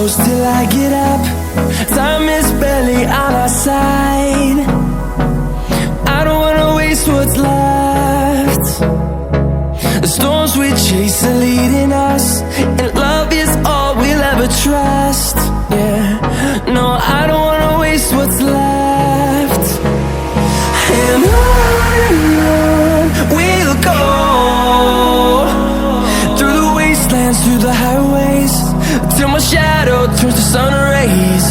close till I get up. Time is barely on our side. I don't wanna waste what's left. The storms we chase are leading us, and love is all we'll ever trust. Yeah, no, I don't wanna waste what's left. And on we'll go, through the wastelands, through the highways, till my shadow turns to sun rays.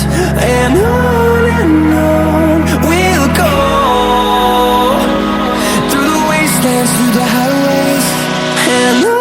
And on we'll go, through the wastelands, through the highways, and on.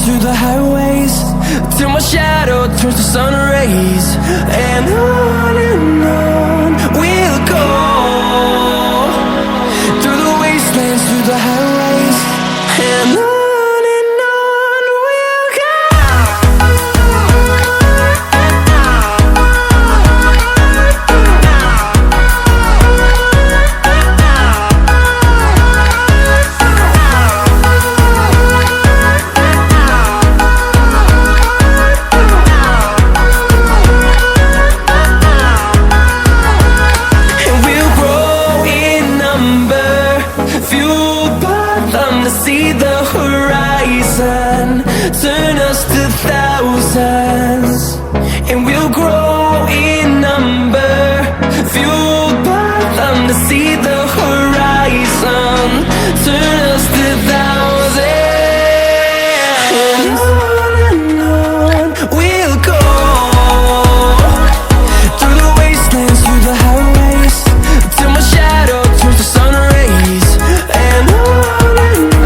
Through the highways, till my shadow turns to sun rays. And on